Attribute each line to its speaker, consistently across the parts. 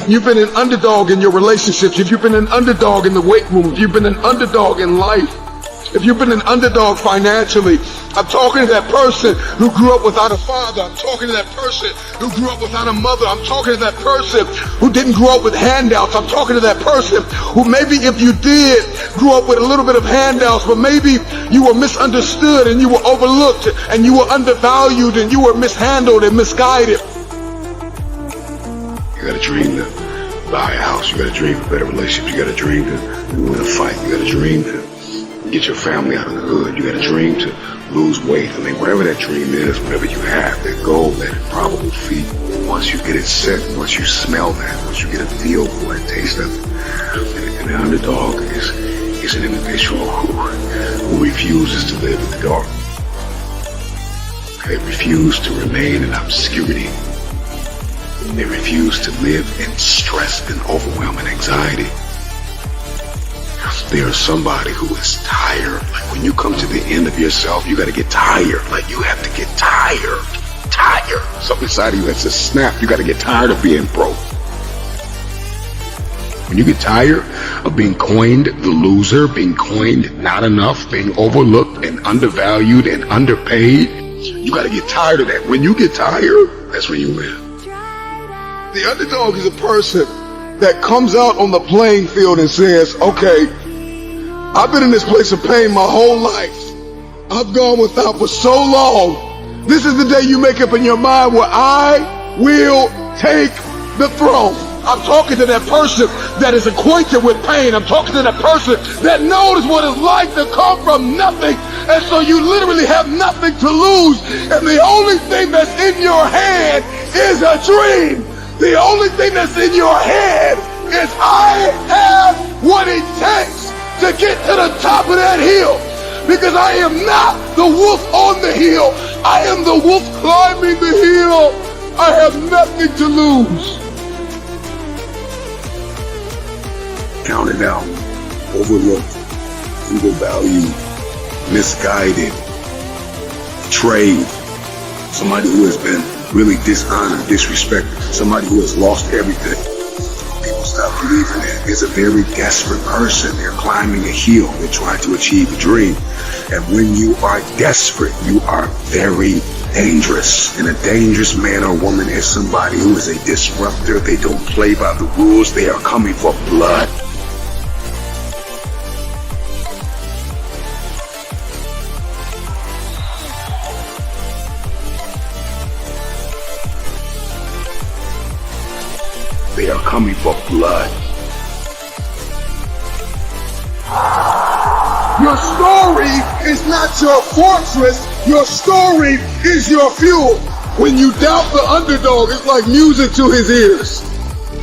Speaker 1: You've been an underdog in your relationships. If you've been an underdog in the weight room, if you've been an underdog in life, if you've been an underdog financially, I'm talking to that person who grew up without a father. I'm talking to that person who grew up without a mother. I'm talking to that person who didn't grow up with handouts. I'm talking to that person who maybe if you did grow up with a little bit of handouts, but maybe you were misunderstood and you were overlooked and you were undervalued and you were mishandled and misguided.
Speaker 2: You got a dream to buy a house. You got a dream for better relationships. You got a dream to win a fight. You got a dream to get your family out of the hood. You got a dream to lose weight. I mean, whatever that dream is, whatever you have, that goal, that improbable feat, once you get it set, once you smell that, once you get a feel for it, taste of it, and the underdog is an individual who refuses to live in the dark. They refuse to remain in obscurity. They refuse to live in stress and overwhelm and anxiety. There's somebody who is tired. Like when you come to the end of yourself, you got to get tired. Like you have to get tired. Something inside of you that says snap. You got to get tired of being broke. When you get tired of being coined the loser, being coined not enough, being overlooked and undervalued and underpaid, you got to get tired of that. When you get tired, that's when you win.
Speaker 1: The underdog is a person that comes out on the playing field and says, okay, I've been in this place of pain my whole life. I've gone without for so long. This is the day you make up in your mind where I will take the throne. I'm talking to that person that is acquainted with pain. I'm talking to that person that knows what it's like to come from nothing. And so you literally have nothing to lose. And the only thing that's in your hand is a dream. The only thing that's in your head is I have what it takes to get to the top of that hill. Because I am not the wolf on the hill. I am the wolf climbing the hill. I have nothing to lose.
Speaker 2: Counted out, overlooked, undervalued, misguided, betrayed. Somebody who has been really dishonored, disrespected, somebody who has lost everything. People stop believing it. It's a very desperate person. They're climbing a hill. They're trying to achieve a dream. And when you are desperate, you are very dangerous. And a dangerous man or woman is somebody who is a disruptor. They don't play by the rules. They are coming for blood. They are coming for blood.
Speaker 1: Your story is not your fortress. Your story is your fuel. When you doubt the underdog, it's like music to his ears.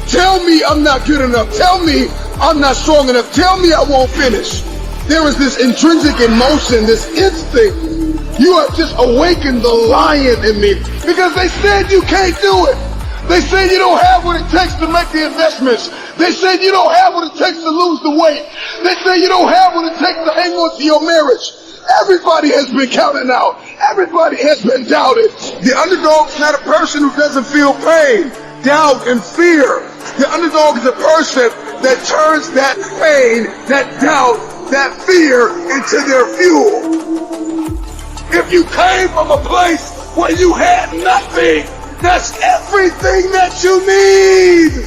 Speaker 1: Tell me I'm not good enough. Tell me I'm not strong enough. Tell me I won't finish. There is this intrinsic emotion, this instinct. You have just awakened the lion in me because they said you can't do it. They said you don't have what it takes to make the investments. They said you don't have what it takes to lose the weight. They say you don't have what it takes to hang on to your marriage. Everybody has been counted out. Everybody has been doubted. The underdog is not a person who doesn't feel pain, doubt, and fear. The underdog is a person that turns that pain, that doubt, that fear into their fuel. If you came from a place where you had nothing, that's everything that you need.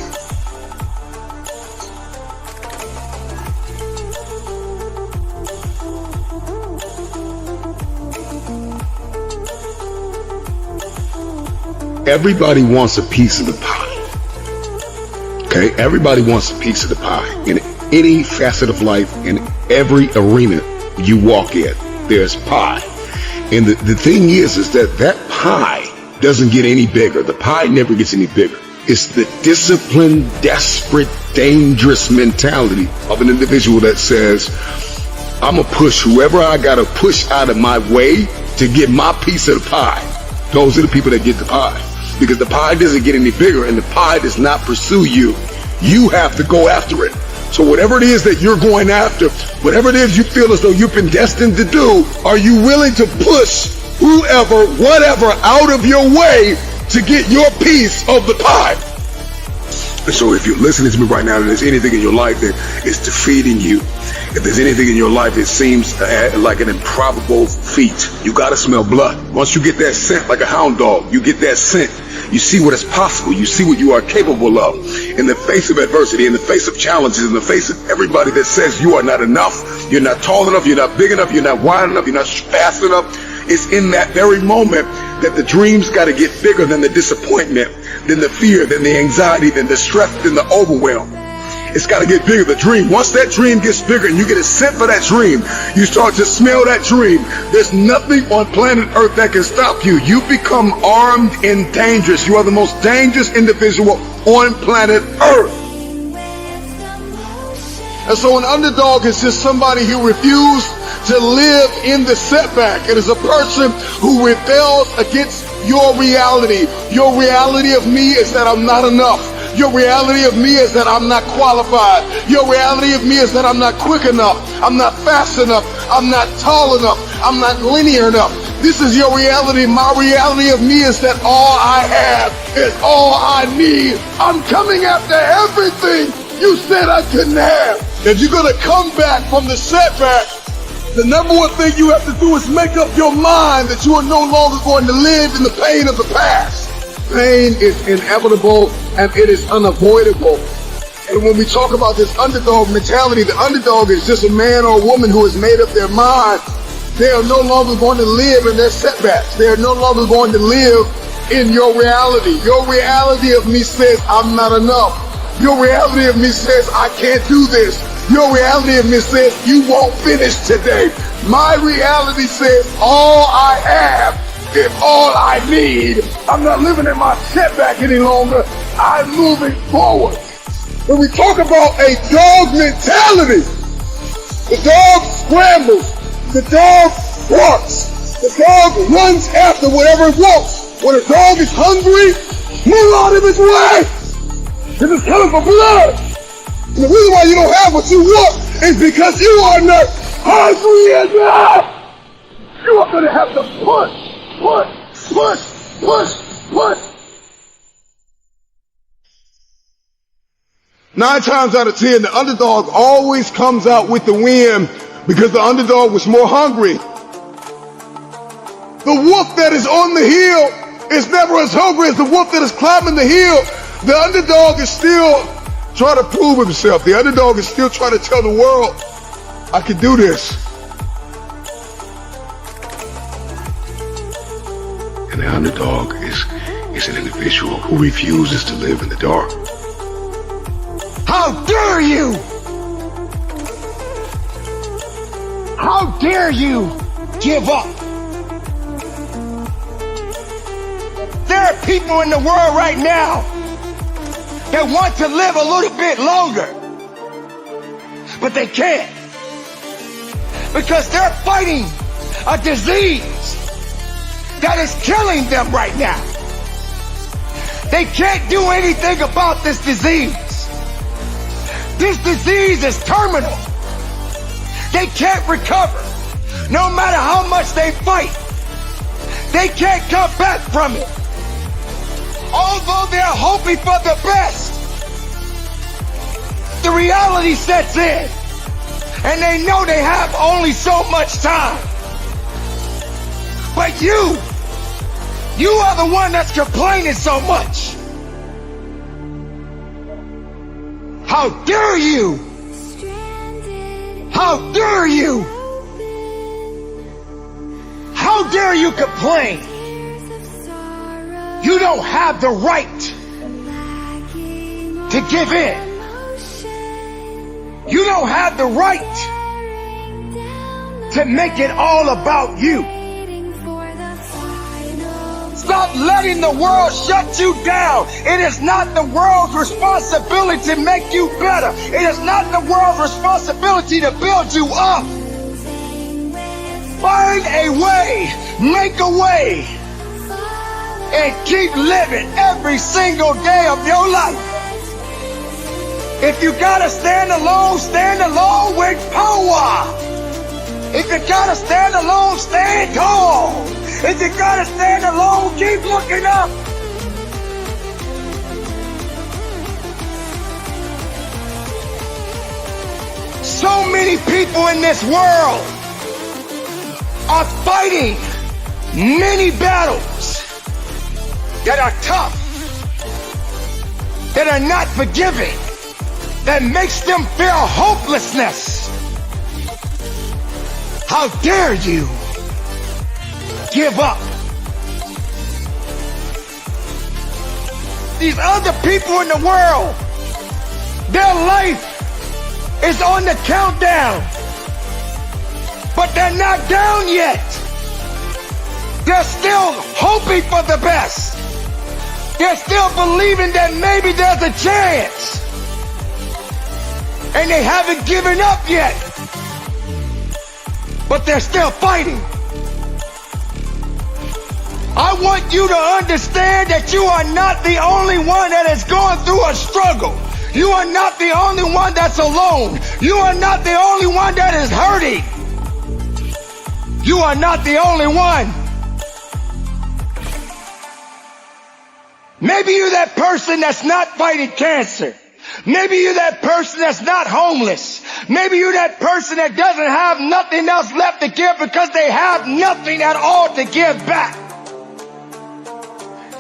Speaker 2: Everybody wants a piece of the pie. Okay? Everybody wants a piece of the pie. In any facet of life, in every arena you walk in, there's pie. And the thing is that pie doesn't get any bigger. The pie never gets any bigger. It's the disciplined, desperate, dangerous mentality of an individual that says, I'm going to push whoever I got to push out of my way to get my piece of the pie. Those are the people that get the pie. Because the pie doesn't get any bigger and the pie does not pursue you. You have to go after it. So whatever it is that you're going after, whatever it is you feel as though you've been destined to do, are you willing to push whoever, whatever out of your way to get your piece of the pie? So if you're listening to me right now and there's anything in your life that is defeating you, if there's anything in your life that seems like an improbable feat, you got to smell blood. Once you get that scent like a hound dog, you get that scent, you see what is possible, you see what you are capable of. In the face of adversity, in the face of challenges, in the face of everybody that says you are not enough, you're not tall enough, you're not big enough, you're not wide enough, you're not fast enough, it's in that very moment that the dreams got to get bigger than the disappointment, than the fear, than the anxiety, than the stress, than the overwhelm. It's got to get bigger, the dream. Once that dream gets bigger and you get a scent for that dream, you start to smell that dream. There's nothing on planet Earth that can stop you. You become armed and dangerous. You are the most dangerous individual on planet Earth. And so an underdog is just somebody who refused to live in the setback. It is a person who rebels against your reality. Your reality of me is that I'm not enough. Your reality of me is that I'm not qualified. Your reality of me is that I'm not quick enough. I'm not fast enough. I'm not tall enough. I'm not linear enough. This is your reality. My reality of me is that all I have is all I need. I'm coming after everything you said I couldn't have. If you're going to come back from the setback, the number one thing you have to do is make up your mind that you are no longer going to live in the pain of the past. Pain is inevitable and it is unavoidable. And when we talk about this underdog mentality, the underdog is just a man or a woman who has made up their mind. They are no longer going to live in their setbacks. They are no longer going to live in your reality. Your reality of me says I'm not enough. Your reality of me says I can't do this. Your reality of me says you won't finish today. My reality says all I have is all I need. I'm not living in my setback any longer. I'm moving forward. When we talk about a dog mentality, the dog scrambles, the dog barks, the dog runs after whatever it wants. When a dog is hungry, move out of his way. This is coming for blood. And the reason why you don't have what you want is because you are not hungry enough. You are going to have to push. 9 times out of 10, the underdog always comes out with the win because the underdog was more hungry. The wolf that is on the hill is never as hungry as the wolf that is climbing the hill. The underdog is still trying to prove himself. The underdog is still trying to tell the world, I can do this. And the underdog is an individual who refuses to live in the dark.
Speaker 3: How dare you? How dare you give up? There are people in the world right now that want to live a little bit longer, but they can't because they're fighting a disease that is killing them right now. They can't do anything about this disease. This disease is terminal. They can't recover. No matter how much they fight, they can't come back from it. Although they're hoping for the best, the reality sets in, and they know they have only so much time. But you are the one that's complaining so much. How dare you? How dare you? How dare you complain? You don't have the right to give in. You don't have the right to make it all about you. Stop letting the world shut you down. It is not the world's responsibility to make you better. It is not the world's responsibility to build you up. Find a way, make a way, and keep living every single day of your life. If you gotta stand alone with power. If you gotta stand alone, stand tall. If you gotta stand alone, keep looking up. So many people in this world are fighting many battles that are tough, that are not forgiving, that makes them feel hopelessness. How dare you give up? These other people in the world, their life is on the countdown, but they're not down yet. They're still hoping for the best. They're still believing that maybe there's a chance. And they haven't given up yet. But they're still fighting. I want you to understand that you are not the only one that is going through a struggle. You are not the only one that's alone. You are not the only one that is hurting. You are not the only one. Maybe you're that person that's not fighting cancer. Maybe you're that person that's not homeless. Maybe you're that person that doesn't have nothing else left to give because they have nothing at all to give back.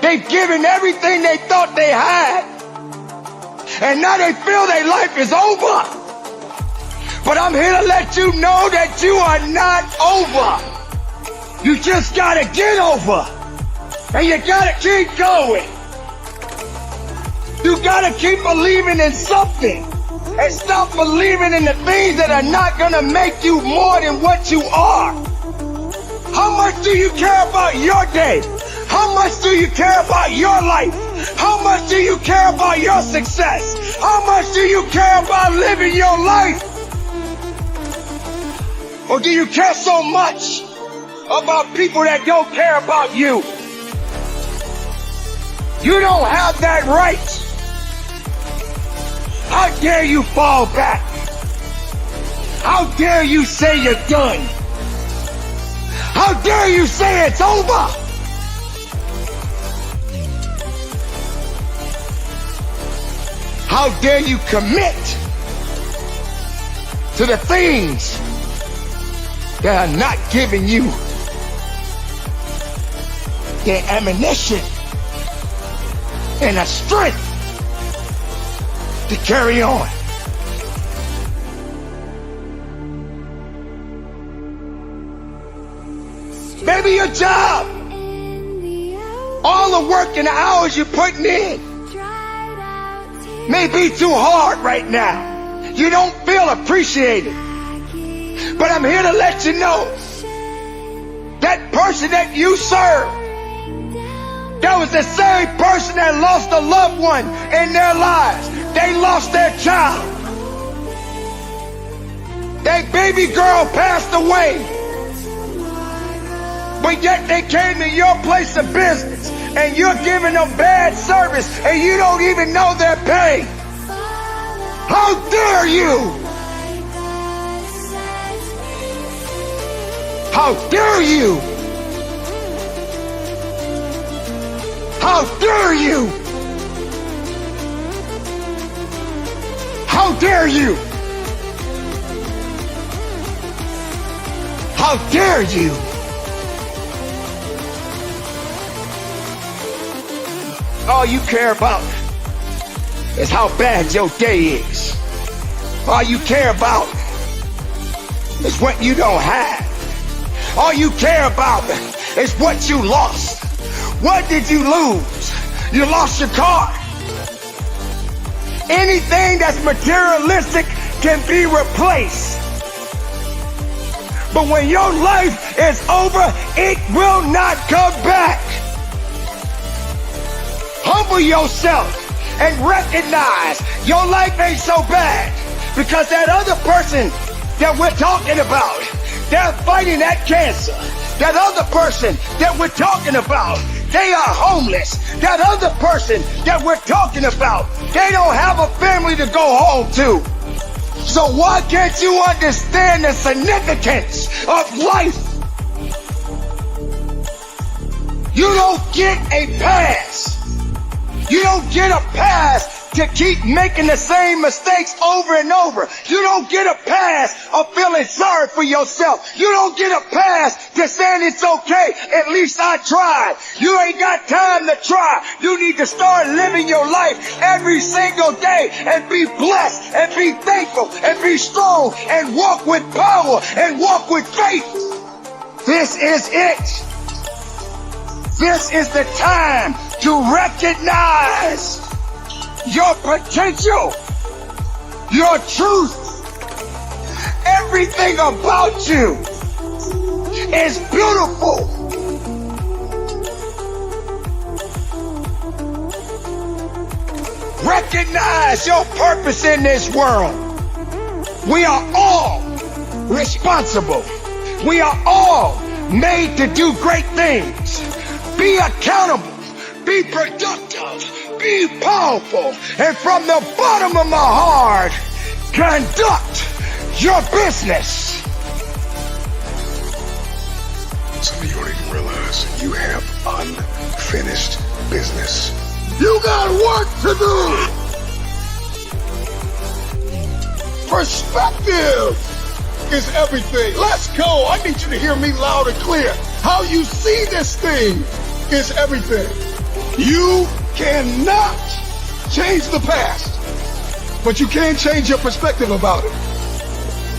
Speaker 3: They've given everything they thought they had. And now they feel their life is over. But I'm here to let you know that you are not over. You just gotta get over. And you gotta keep going. You gotta keep believing in something. And stop believing in the things that are not gonna make you more than what you are. How much do you care about your day? How much do you care about your life? How much do you care about your success? How much do you care about living your life? Or do you care so much about people that don't care about you? You don't have that right. How dare you fall back? How dare you say you're done? How dare you say it's over? How dare you commit to the things that are not giving you the ammunition and the strength to carry on. Maybe your job, all the work and the hours you're putting in may be too hard right now. You don't feel appreciated. But I'm here to let you know that person that you serve, that was the same person that lost a loved one in their lives. They lost their child. Their baby girl passed away. But yet they came to your place of business and you're giving them bad service and you don't even know their pain. How dare you? How dare you? How dare you? How dare you? How dare you? All you care about is how bad your day is. All you care about is what you don't have. All you care about is what you lost. What did you lose? You lost your car. Anything that's materialistic can be replaced. But when your life is over, it will not come back. Humble yourself and recognize your life ain't so bad, because that other person that we're talking about, they're fighting that cancer. That other person that we're talking about, they are homeless. That other person that we're talking about, they don't have a family to go home to. So why can't you understand the significance of life? You don't get a pass. You don't get a pass to keep making the same mistakes over and over. You don't get a pass of feeling sorry for yourself. You don't get a pass to saying it's okay. At least I tried. You ain't got time to try. You need to start living your life every single day and be blessed and be thankful and be strong and walk with power and walk with faith. This is it. This is the time to recognize your potential, your truth. Everything about you is beautiful. Recognize your purpose in this world. We are all responsible. We are all made to do great things. Be accountable. Be productive. Be powerful. And from the bottom of my heart, conduct your business.
Speaker 2: Some of you don't even realize you have unfinished business.
Speaker 1: You got work to do. Perspective is everything. Let's go. I need you to hear me loud and clear. How you see this thing is everything. You cannot change the past, but you can change your perspective about it.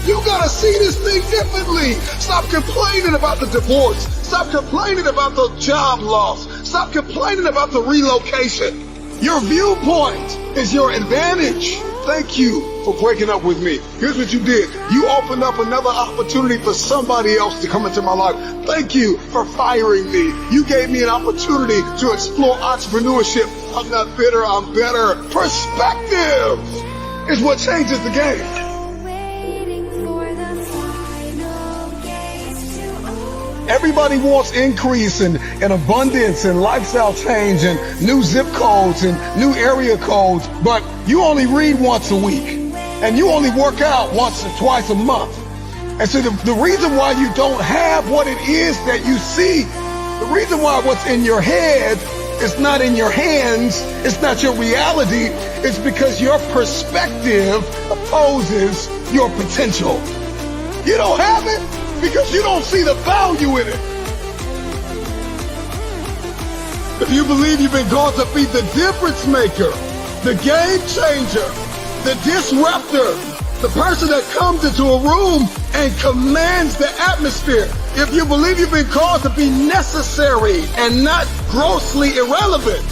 Speaker 1: You gotta see this thing differently. Stop complaining about the divorce. Stop complaining about the job loss. Stop complaining about the relocation. Your viewpoint is your advantage. Thank you for breaking up with me. Here's what you did. You opened up another opportunity for somebody else to come into my life. Thank you for firing me. You gave me an opportunity to explore entrepreneurship. I'm not bitter, I'm better. Perspective is what changes the game. Everybody wants increase and abundance and lifestyle change and new zip codes and new area codes, but you only read once a week and you only work out once or twice a month. And so the reason why you don't have what it is that you see, the reason why what's in your head is not in your hands, it's not your reality, it's because your perspective opposes your potential. You don't have it because you don't see the value in it. If you believe you've been called to be the difference maker, the game changer, the disruptor, the person that comes into a room and commands the atmosphere, if you believe you've been called to be necessary and not grossly irrelevant,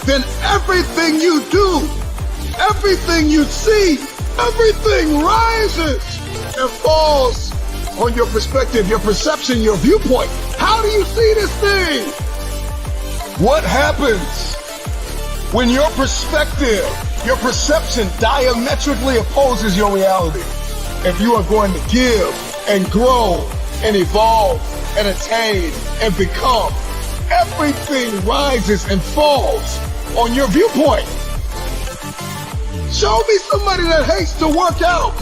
Speaker 1: then everything you do, everything you see, everything rises and falls on your perspective, your perception, your viewpoint. How do you see this thing? What happens when your perspective, your perception diametrically opposes your reality? If you are going to give and grow and evolve and attain and become, everything rises and falls on your viewpoint. Show me somebody that hates to work out,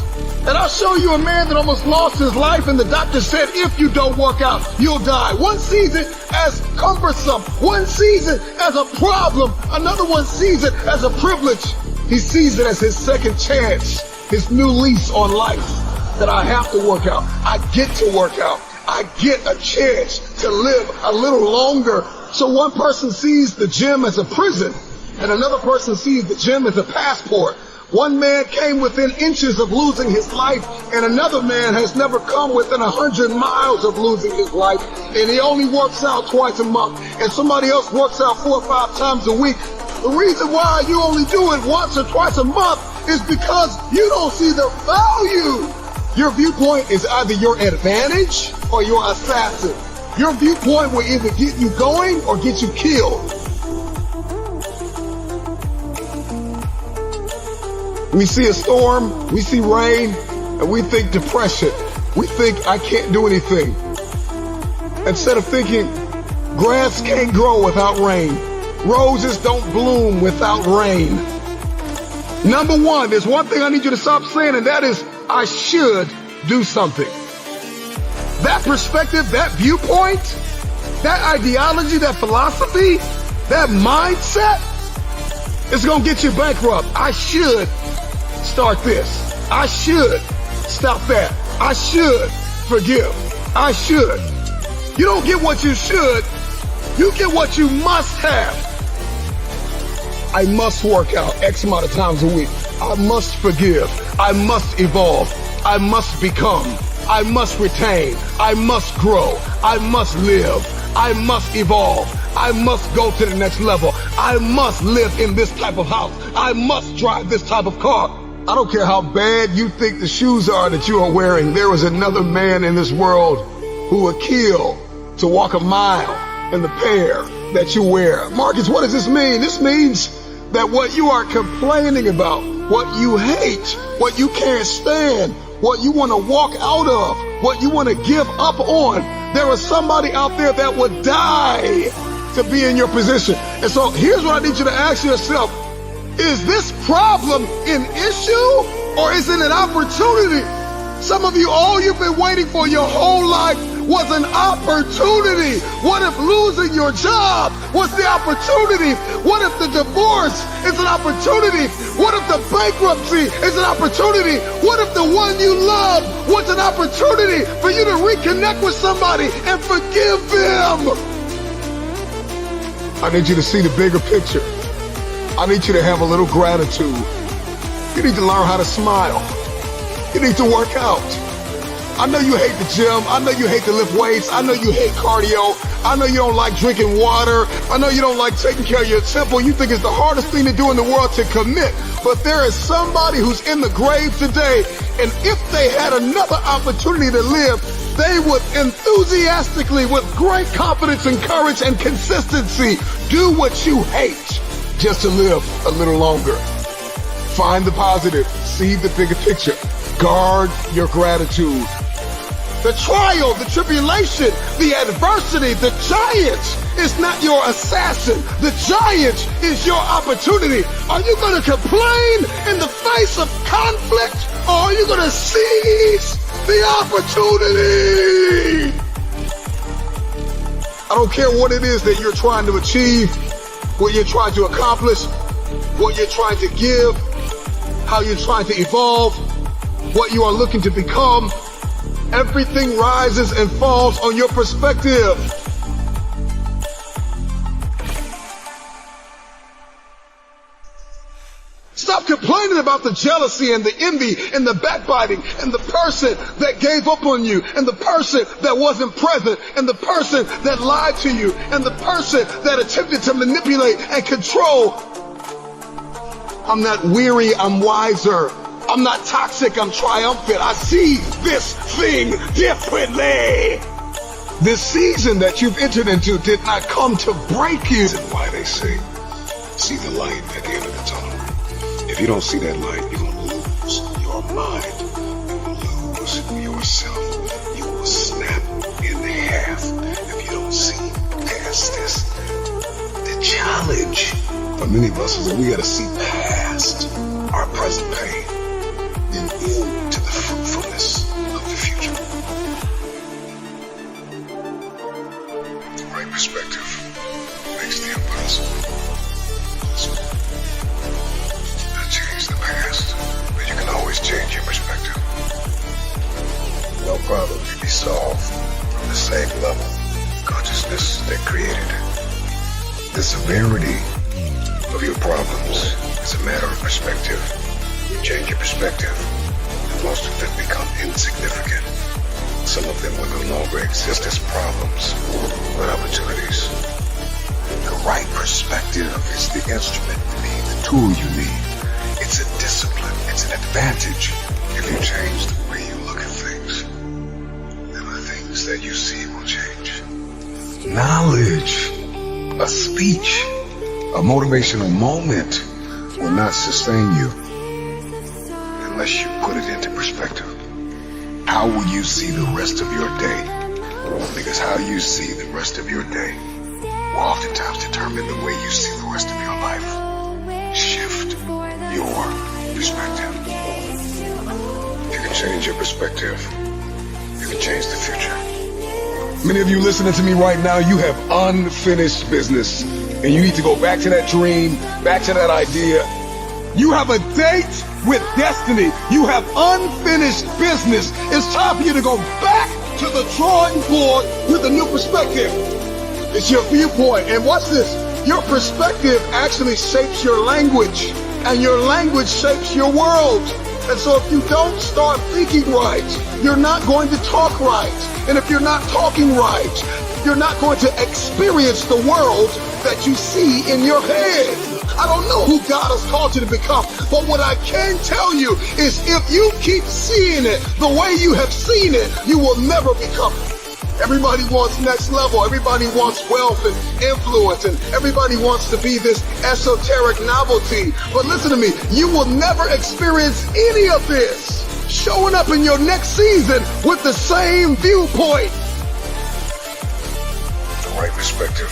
Speaker 1: and I'll show you a man that almost lost his life, and the doctor said, if you don't work out, you'll die. One sees it as cumbersome. One sees it as a problem. Another one sees it as a privilege. He sees it as his second chance, his new lease on life, that I have to work out. I get to work out. I get a chance to live a little longer. So one person sees the gym as a prison, and another person sees the gym as a passport. One man came within inches of losing his life, and another man has never come within 100 miles of losing his life, and he only works out twice a month, and somebody else works out 4 or 5 times a week. The reason why you only do it once or twice a month is because you don't see the value. Your viewpoint is either your advantage or your assassin. Your viewpoint will either get you going or get you killed. We see a storm, we see rain, and we think depression. We think I can't do anything. Instead of thinking grass can't grow without rain. Roses don't bloom without rain. Number one, there's one thing I need you to stop saying, and that is, I should do something. That perspective, that viewpoint, that ideology, that philosophy, that mindset It's gonna get you bankrupt. I should start this. I should stop that. I should forgive. I should. You don't get what you should. You get what you must have. I must work out X amount of times a week. I must forgive. I must evolve. I must become. I must retain. I must grow. I must live. I must evolve. I must go to the next level. I must live in this type of house. I must drive this type of car. I don't care how bad you think the shoes are that you are wearing. There is another man in this world who would kill to walk a mile in the pair that you wear. Marcus, what does this mean? This means that what you are complaining about, what you hate, what you can't stand, what you want to walk out of, what you want to give up on, there is somebody out there that would die to be in your position. And so here's what I need you to ask yourself. Is this problem an issue or is it an opportunity? Some of you, all you've been waiting for your whole life was an opportunity. What if losing your job was the opportunity? What if the divorce is an opportunity? What if the bankruptcy is an opportunity? What if the one you love was an opportunity for you to reconnect with somebody and forgive them? I need you to see the bigger picture. I need you to have a little gratitude. You need to learn how to smile. You need to work out. I know you hate the gym. I know you hate to lift weights. I know you hate cardio. I know you don't like drinking water. I know you don't like taking care of your temple. You think it's the hardest thing to do in the world to commit. But there is somebody who's in the grave today, and if they had another opportunity to live, they would enthusiastically, with great confidence and courage and consistency, do what you hate just to live a little longer. Find the positive. See the bigger picture. Guard your gratitude. The trial, the tribulation, the adversity, the giant is not your assassin. The giant is your opportunity. Are you going to complain in the face of conflict, or are you going to seize the opportunity? I don't care what it is that you're trying to achieve, what you're trying to accomplish, what you're trying to give, how you're trying to evolve, what you are looking to become. Everything rises and falls on your perspective. Stop complaining about the jealousy and the envy and the backbiting and the person that gave up on you and the person that wasn't present and the person that lied to you and the person that attempted to manipulate and control. I'm not weary, I'm wiser. I'm not toxic, I'm triumphant. I see this thing differently. This season that you've entered into did not come to break you.
Speaker 2: That's why they say, see the light at the end of the tunnel. If you don't see that light, you're going to lose your mind. You will lose yourself. You will snap in half if you don't see past this. The challenge for many of us is that we got to see past our present pain and into the fruitfulness of the future. The right perspective makes the impossible possible. Not change the past, but you can always change your perspective. No problem can be solved from the same level of consciousness that created it. The severity of your problems is a matter of perspective. You change your perspective, and most of them become insignificant. Some of them will no longer exist as problems, but opportunities. The right perspective is the instrument you need, the tool you need. It's a discipline, it's an advantage. If you change the way you look at things, then the things that you see will change. Knowledge, a speech, a motivational moment will not sustain you unless you put it into perspective. How will you see the rest of your day? Because how you see the rest of your day will oftentimes determine the way you see the rest of your life. Shift your perspective. If you can change your perspective, you can change the future.
Speaker 1: Many of you listening to me right now, you have unfinished business. And you need to go back to that dream, back to that idea. You have a date with destiny. You have unfinished business. It's time for you to go back to the drawing board with a new perspective. It's your viewpoint. And watch this. Your perspective actually shapes your language, and your language shapes your world. And so if you don't start thinking right, you're not going to talk right. And if you're not talking right, you're not going to experience the world that you see in your head. I don't know who God has called you to become, but what I can tell you is if you keep seeing it the way you have seen it, you will never become it. Everybody wants next level. Everybody wants wealth and influence, and everybody wants to be this esoteric novelty. But listen to me, you will never experience any of this showing up in your next season with the same viewpoint.
Speaker 2: The right perspective